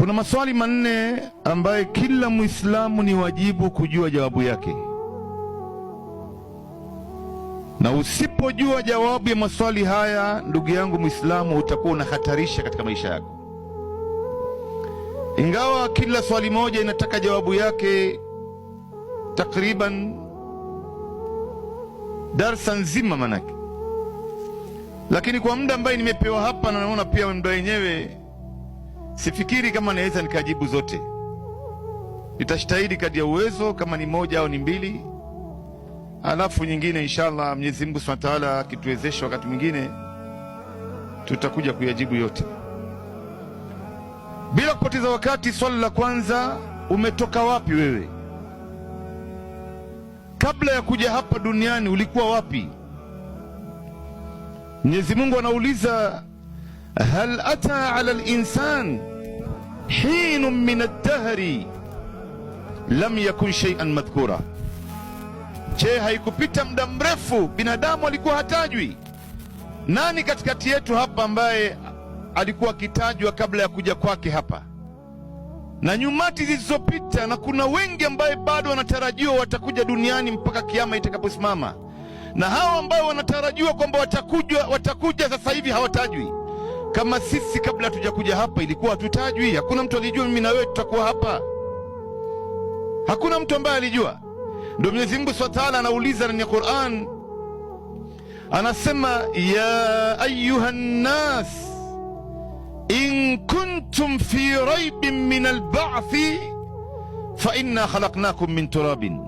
Kuna maswali manne ambaye kila Muislamu ni wajibu kujua jawabu yake, na usipojua jawabu ya maswali haya, ndugu yangu Muislamu, utakuwa unahatarisha katika maisha yako. Ingawa kila swali moja inataka jawabu yake takriban darsa nzima manake, lakini kwa muda ambaye nimepewa hapa, na naona pia muda wenyewe sifikiri kama naweza nikajibu zote. Nitajitahidi kadri ya uwezo, kama ni moja au ni mbili, alafu nyingine inshallah Mwenyezi Mungu Subhanahu wa Ta'ala akituwezesha, wakati mwingine tutakuja kuyajibu yote. Bila kupoteza wakati, swali la kwanza, umetoka wapi wewe? Kabla ya kuja hapa duniani ulikuwa wapi? Mwenyezi Mungu anauliza, hal ata ala al-insan hinun min ad-dahri lam yakun shay'an madhkura. Je, haikupita muda mrefu binadamu alikuwa hatajwi? Nani katikati yetu hapa ambaye alikuwa akitajwa kabla ya kuja kwake hapa na nyumati zilizopita? Na kuna wengi ambaye bado wanatarajiwa watakuja duniani mpaka kiyama itakaposimama, na hao ambao wanatarajiwa kwamba watakuja sasa hivi hawatajwi. Kama sisi kabla hatujakuja hapa ilikuwa hatutajwi. Hakuna mtu alijua mimi na wewe tutakuwa hapa, hakuna mtu ambaye alijua. Ndio Mwenyezi Mungu Subhanahu wa Ta'ala anauliza ndani ya Qur'an, anasema, ya ayuha nnas in kuntum fi raibin min alba'thi fa inna khalaqnakum min turabin.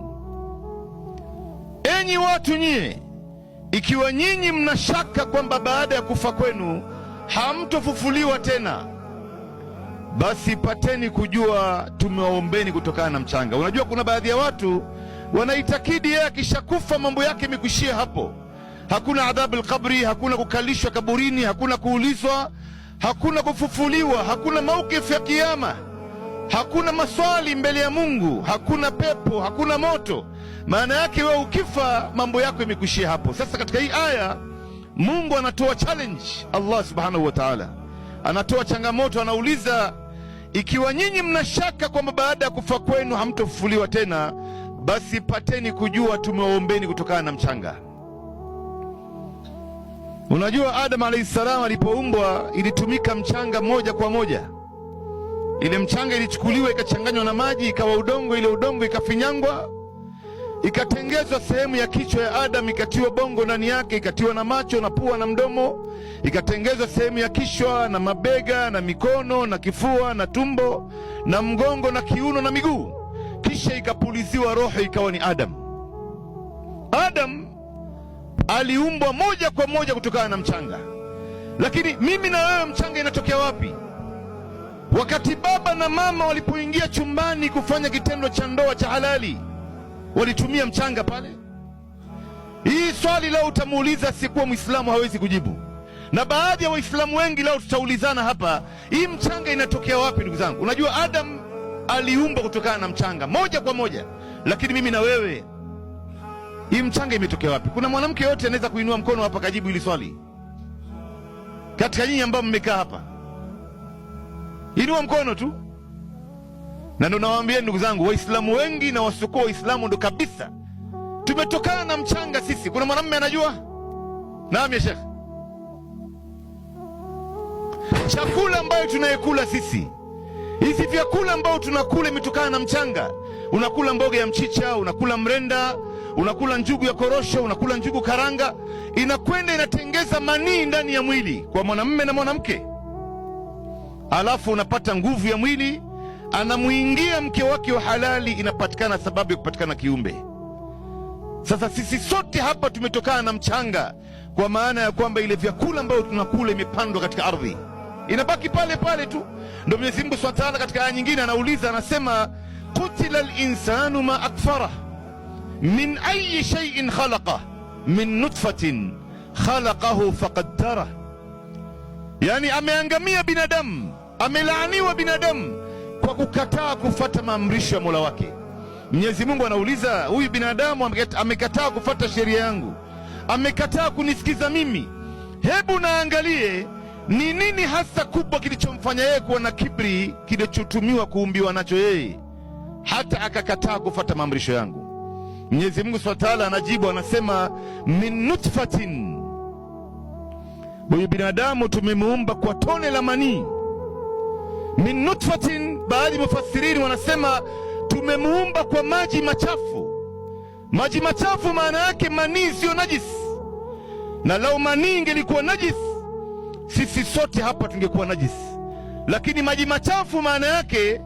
Enyi watu nyie, ikiwa nyinyi mnashaka kwamba baada ya kufa kwenu hamtofufuliwa tena, basi pateni kujua tumewaombeni kutokana na mchanga. Unajua kuna baadhi ya watu wanaitakidi yeye akishakufa mambo yake yamekuishia hapo. Hakuna adhabu al-qabri, hakuna kukalishwa kaburini, hakuna kuulizwa, hakuna kufufuliwa, hakuna maukifu ya kiyama, hakuna maswali mbele ya Mungu, hakuna pepo, hakuna moto. Maana yake wewe ukifa mambo yako yamekuishia hapo. Sasa katika hii aya Mungu anatoa challenge, Allah subhanahu wa ta'ala anatoa changamoto, anauliza, ikiwa nyinyi mnashaka kwamba baada ya kufa kwenu hamtofufuliwa tena, basi pateni kujua tumewaombeni kutokana na mchanga. Unajua Adam alayhi salam alipoumbwa ilitumika mchanga moja kwa moja. Ile mchanga ilichukuliwa ikachanganywa na maji ikawa udongo, ile udongo ikafinyangwa, ikatengezwa sehemu ya kichwa ya Adam, ikatiwa bongo ndani yake, ikatiwa na macho na pua na mdomo, ikatengezwa sehemu ya kichwa na mabega na mikono na kifua na tumbo na mgongo na kiuno na miguu, kisha ikapuliziwa roho, ikawa ni Adam. Adam aliumbwa moja kwa moja kutokana na mchanga. Lakini mimi na wewe, mchanga inatokea wapi? Wakati baba na mama walipoingia chumbani kufanya kitendo cha ndoa cha halali, walitumia mchanga pale? Hii swali leo utamuuliza sikuwa Muislamu hawezi kujibu, na baadhi ya Waislamu wengi leo tutaulizana hapa, hii mchanga inatokea wapi? Ndugu zangu, unajua Adam aliumbwa kutokana na mchanga moja kwa moja, lakini mimi na wewe, hii mchanga imetokea wapi? Kuna mwanamke yote anaweza kuinua mkono hapa kajibu hili swali katika nyinyi ambao mmekaa hapa? Inua mkono tu. Na ndo nawaambia ndugu zangu, Waislamu wengi na wasiokuwa Waislamu ndo kabisa tumetokana na mchanga sisi. Kuna mwanamume anajua? Naam ya Sheikh. Chakula ambayo tunayekula sisi, hizi vyakula ambao tunakula imetokana na mchanga. Unakula mboga ya mchicha, unakula mrenda, unakula njugu ya korosho, unakula njugu karanga, inakwenda inatengeza manii ndani ya mwili kwa mwanamume na mwanamke, alafu unapata nguvu ya mwili, anamuingia mke wake wa halali, inapatikana sababu ya kupatikana kiumbe. Sasa sisi sote hapa tumetokana na mchanga, kwa maana ya kwamba ile vyakula ambayo tunakula imepandwa katika ardhi, inabaki pale pale tu. Ndio Mwenyezi Mungu Subhanahu wa Ta'ala katika aya nyingine anauliza, anasema, qutila al-insanu ma akfarah min ayi shay'in khalaqa min nutfatin khalaqahu faqaddara. Yani ameangamia binadamu, amelaaniwa binadamu kwa kukataa kufuata maamrisho ya Mola wake. Mwenyezi Mungu anauliza, huyu binadamu amekataa kufuata sheria yangu, amekataa kunisikiza mimi. Hebu naangalie Ni nini hasa kubwa kilichomfanya yeye kuwa na kibri kilichotumiwa kuumbiwa nacho yeye hata akakataa kufuata maamrisho yangu? Mwenyezi Mungu Subhanahu wa Ta'ala anajibu, anasema min nutfatin, huyu binadamu tumemuumba kwa tone la manii. Min nutfatin, baadhi mufassirini wanasema tumemuumba kwa maji machafu. Maji machafu maana yake manii sio najis, na lau manii ingelikuwa najis sisi sote hapa tungekuwa najis. Lakini maji machafu maana yake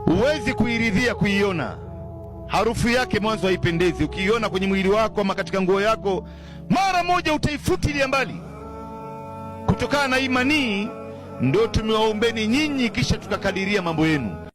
huwezi kuiridhia kuiona, harufu yake mwanzo haipendezi. Ukiiona kwenye mwili wako ama katika nguo yako, mara moja utaifutilia mbali. Kutokana na hii manii ndio tumewaumbeni nyinyi, kisha tukakadiria mambo yenu.